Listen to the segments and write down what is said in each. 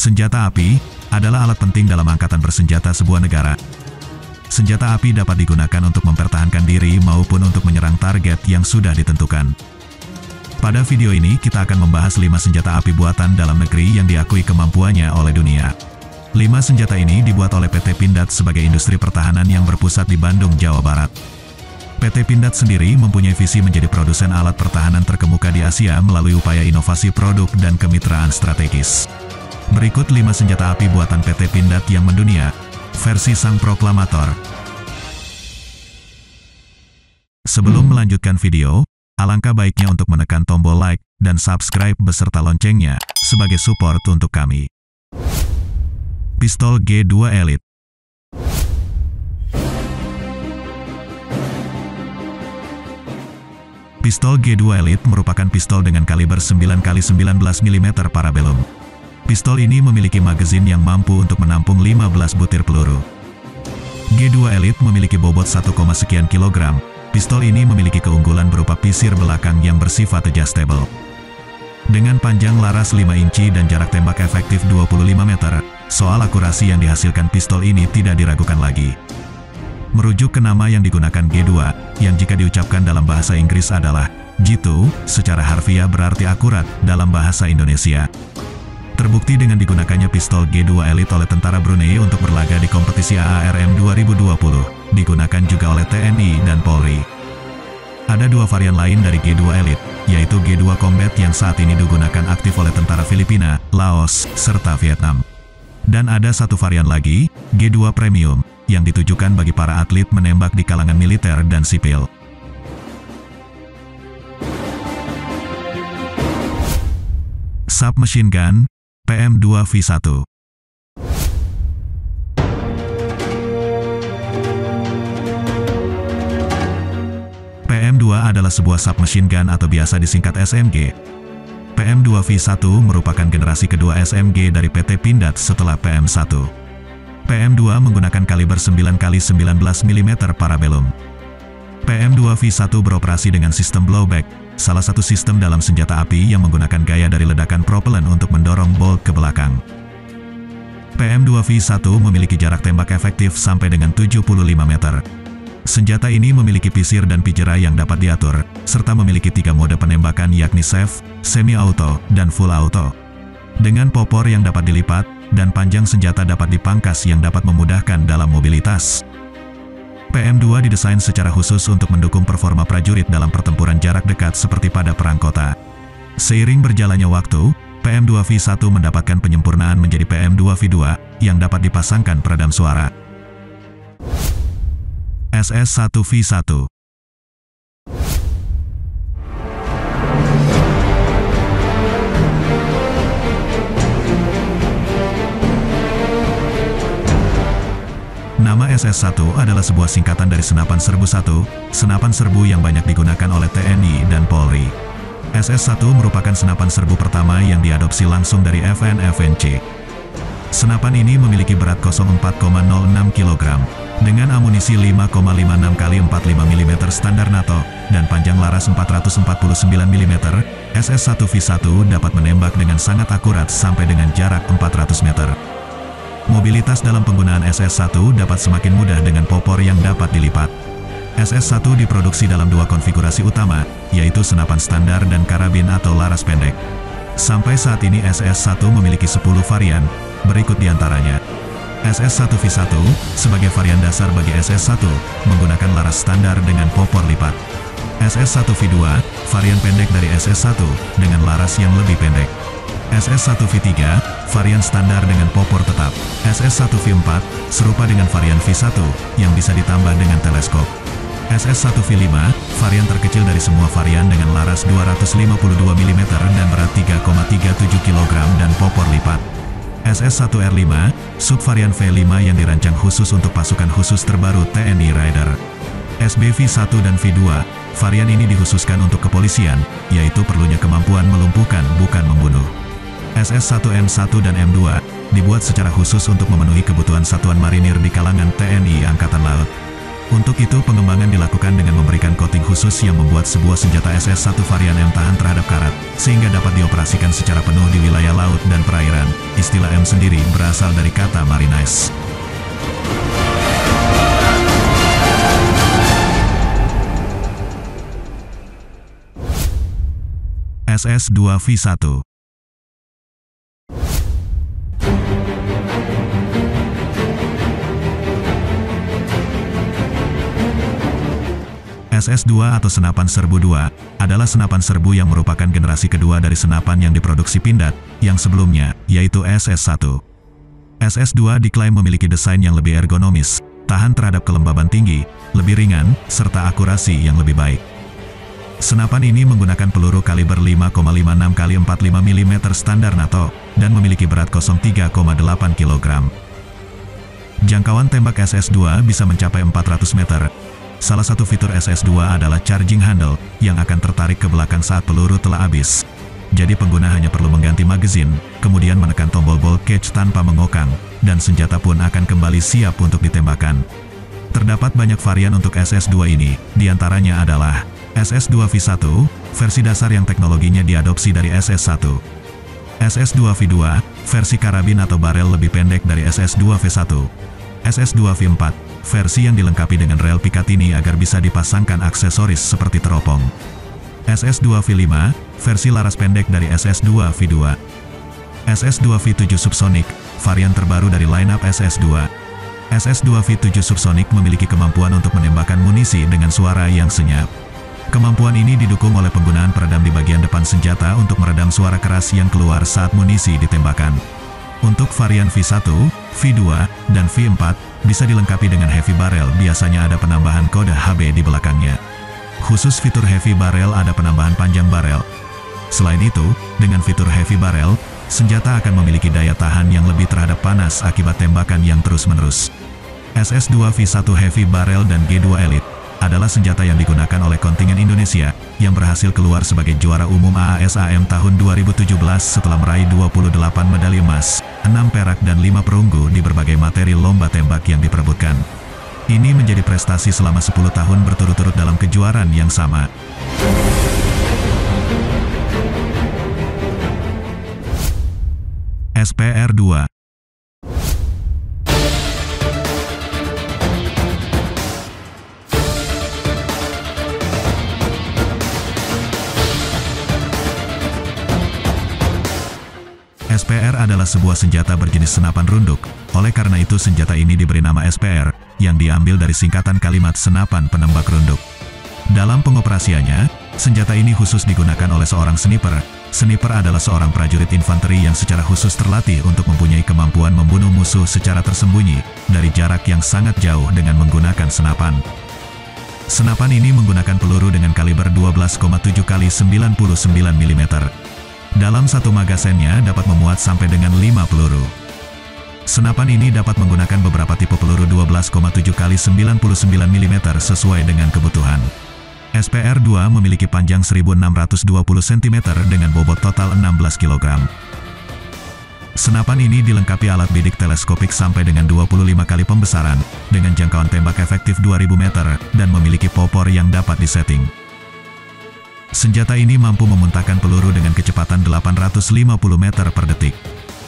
Senjata api adalah alat penting dalam angkatan bersenjata sebuah negara. Senjata api dapat digunakan untuk mempertahankan diri maupun untuk menyerang target yang sudah ditentukan. Pada video ini kita akan membahas 5 senjata api buatan dalam negeri yang diakui kemampuannya oleh dunia. 5 senjata ini dibuat oleh PT Pindad sebagai industri pertahanan yang berpusat di Bandung, Jawa Barat. PT Pindad sendiri mempunyai visi menjadi produsen alat pertahanan terkemuka di Asia melalui upaya inovasi produk dan kemitraan strategis. Berikut 5 senjata api buatan PT Pindad yang mendunia, versi Sang Proklamator. Sebelum melanjutkan video, alangkah baiknya untuk menekan tombol like dan subscribe beserta loncengnya sebagai support untuk kami. Pistol G2 Elite. Pistol G2 Elite merupakan pistol dengan kaliber 9x19 mm parabellum. Pistol ini memiliki magazin yang mampu untuk menampung 15 butir peluru. G2 Elite memiliki bobot 1, sekian kilogram. Pistol ini memiliki keunggulan berupa pisir belakang yang bersifat adjustable. Dengan panjang laras 5 inci dan jarak tembak efektif 25 meter, soal akurasi yang dihasilkan pistol ini tidak diragukan lagi. Merujuk ke nama yang digunakan G2, yang jika diucapkan dalam bahasa Inggris adalah G2, secara harfiah berarti akurat dalam bahasa Indonesia. Terbukti dengan digunakannya pistol G2 Elite oleh tentara Brunei untuk berlaga di kompetisi AARM 2020, digunakan juga oleh TNI dan Polri. Ada 2 varian lain dari G2 Elite, yaitu G2 Combat yang saat ini digunakan aktif oleh tentara Filipina, Laos, serta Vietnam. Dan ada satu varian lagi, G2 Premium, yang ditujukan bagi para atlet menembak di kalangan militer dan sipil. Submachine Gun PM2V1. PM2 adalah sebuah submachine gun atau biasa disingkat SMG. PM2V1 merupakan generasi kedua SMG dari PT Pindad setelah PM1. PM2 menggunakan kaliber 9x19 mm parabellum. PM2V1 beroperasi dengan sistem blowback, salah satu sistem dalam senjata api yang menggunakan gaya dari ledakan propellan untuk mendorong bolt ke belakang. PM2V1 memiliki jarak tembak efektif sampai dengan 75 meter. Senjata ini memiliki pisir dan pijera yang dapat diatur, serta memiliki 3 mode penembakan yakni safe, semi-auto, dan full auto. Dengan popor yang dapat dilipat, dan panjang senjata dapat dipangkas yang dapat memudahkan dalam mobilitas. PM2 didesain secara khusus untuk mendukung performa prajurit dalam pertempuran jarak dekat seperti pada perang kota. Seiring berjalannya waktu, PM2V1 mendapatkan penyempurnaan menjadi PM2V2 yang dapat dipasangkan peredam suara. SS1V1. Nama SS1 adalah sebuah singkatan dari Senapan Serbu 1, senapan serbu yang banyak digunakan oleh TNI dan Polri. SS1 merupakan senapan serbu pertama yang diadopsi langsung dari FNFNC. Senapan ini memiliki berat 04,06 kg, dengan amunisi 5,56 x 45 mm standar NATO, dan panjang laras 449 mm, SS1V1 dapat menembak dengan sangat akurat sampai dengan jarak 400 meter. Mobilitas dalam penggunaan SS1 dapat semakin mudah dengan popor yang dapat dilipat. SS1 diproduksi dalam 2 konfigurasi utama, yaitu senapan standar dan karabin atau laras pendek. Sampai saat ini SS1 memiliki 10 varian, berikut diantaranya. SS1V1, sebagai varian dasar bagi SS1, menggunakan laras standar dengan popor lipat. SS1V2, varian pendek dari SS1, dengan laras yang lebih pendek. SS1V3, varian standar dengan popor tetap. SS1V4, serupa dengan varian V1, yang bisa ditambah dengan teleskop. SS1V5, varian terkecil dari semua varian dengan laras 252 mm dan berat 3,37 kg dan popor lipat. SS1R5, subvarian V5 yang dirancang khusus untuk pasukan khusus terbaru TNI Raider. SBV1 dan V2, varian ini dikhususkan untuk kepolisian, yaitu perlunya kemampuan melumpuhkan bukan membunuh. SS1M1 dan M2, dibuat secara khusus untuk memenuhi kebutuhan satuan marinir di kalangan TNI Angkatan Laut. Untuk Untuk itu pengembangan dilakukan dengan memberikan coating khusus yang membuat sebuah senjata SS-1 varian M tahan terhadap karat, sehingga dapat dioperasikan secara penuh di wilayah laut dan perairan. Istilah M sendiri berasal dari kata marinize. SS-2V1. SS-2 atau senapan serbu 2 adalah senapan serbu yang merupakan generasi kedua dari senapan yang diproduksi Pindad yang sebelumnya, yaitu SS-1. SS-2 diklaim memiliki desain yang lebih ergonomis, tahan terhadap kelembaban tinggi, lebih ringan, serta akurasi yang lebih baik. Senapan ini menggunakan peluru kaliber 5,56 x 45 mm standar NATO dan memiliki berat 0,3,8 kg. Jangkauan tembak SS-2 bisa mencapai 400 meter. Salah satu fitur SS-2 adalah charging handle, yang akan tertarik ke belakang saat peluru telah habis. Jadi pengguna hanya perlu mengganti magazin, kemudian menekan tombol bolt catch tanpa mengokang, dan senjata pun akan kembali siap untuk ditembakkan. Terdapat banyak varian untuk SS-2 ini, diantaranya adalah SS-2V1, versi dasar yang teknologinya diadopsi dari SS-1. SS-2V2, versi karabin atau barel lebih pendek dari SS-2V1. SS-2V4, versi yang dilengkapi dengan rel Picatinny agar bisa dipasangkan aksesoris seperti teropong. SS-2V5, versi laras pendek dari SS-2V2. SS-2V7 Subsonic, varian terbaru dari lineup SS-2. SS-2V7 Subsonic memiliki kemampuan untuk menembakkan munisi dengan suara yang senyap. Kemampuan ini didukung oleh penggunaan peredam di bagian depan senjata untuk meredam suara keras yang keluar saat munisi ditembakkan. Untuk varian V1, V2, dan V4, bisa dilengkapi dengan heavy barrel, biasanya ada penambahan kode HB di belakangnya. Khusus fitur heavy barrel ada penambahan panjang barel. Selain itu, dengan fitur heavy barrel, senjata akan memiliki daya tahan yang lebih terhadap panas akibat tembakan yang terus-menerus. SS-2V1 Heavy Barrel dan G2 Elite adalah senjata yang digunakan oleh kontingen Indonesia yang berhasil keluar sebagai juara umum AASAM tahun 2017 setelah meraih 28 medali emas, 6 perak dan 5 perunggu di berbagai materi lomba tembak yang diperebutkan. Ini menjadi prestasi selama 10 tahun berturut-turut dalam kejuaraan yang sama. SPR-2. SPR adalah sebuah senjata berjenis senapan runduk, oleh karena itu senjata ini diberi nama SPR, yang diambil dari singkatan kalimat senapan penembak runduk. Dalam pengoperasiannya, senjata ini khusus digunakan oleh seorang sniper. Sniper adalah seorang prajurit infanteri yang secara khusus terlatih untuk mempunyai kemampuan membunuh musuh secara tersembunyi, dari jarak yang sangat jauh dengan menggunakan senapan. Senapan ini menggunakan peluru dengan kaliber 12,7 x 99 mm. Dalam satu magasennya dapat memuat sampai dengan 5 peluru. Senapan ini dapat menggunakan beberapa tipe peluru 12,7 x 99 mm sesuai dengan kebutuhan. SPR-2 memiliki panjang 1620 cm dengan bobot total 16 kg. Senapan ini dilengkapi alat bidik teleskopik sampai dengan 25 kali pembesaran, dengan jangkauan tembak efektif 2000 meter, dan memiliki popor yang dapat disetting. Senjata ini mampu memuntahkan peluru dengan kecepatan 850 meter per detik.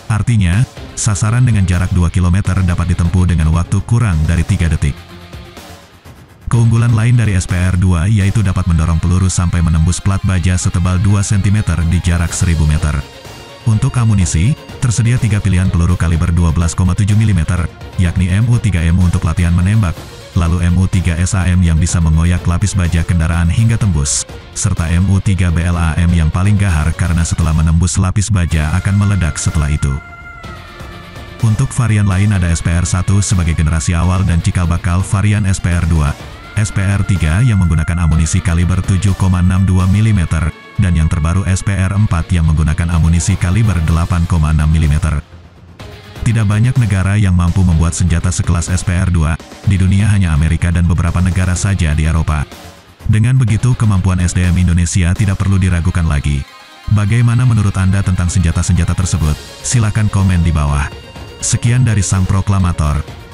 Artinya, sasaran dengan jarak 2 km dapat ditempuh dengan waktu kurang dari 3 detik. Keunggulan lain dari SPR-2 yaitu dapat mendorong peluru sampai menembus plat baja setebal 2 cm di jarak 1000 meter. Untuk amunisi, tersedia 3 pilihan peluru kaliber 12,7 mm, yakni MU-3M untuk latihan menembak, lalu MU-3SAM yang bisa mengoyak lapis baja kendaraan hingga tembus, serta MU-3BLAM yang paling gahar karena setelah menembus lapis baja akan meledak setelah itu. Untuk varian lain ada SPR-1 sebagai generasi awal dan cikal bakal varian SPR-2, SPR-3 yang menggunakan amunisi kaliber 7,62 mm, dan yang terbaru SPR-4 yang menggunakan amunisi kaliber 8,6 mm. Tidak banyak negara yang mampu membuat senjata sekelas SPR-2, di dunia hanya Amerika dan beberapa negara saja di Eropa. Dengan begitu kemampuan SDM Indonesia tidak perlu diragukan lagi. Bagaimana menurut Anda tentang senjata-senjata tersebut? Silakan komen di bawah. Sekian dari Sang Proklamator.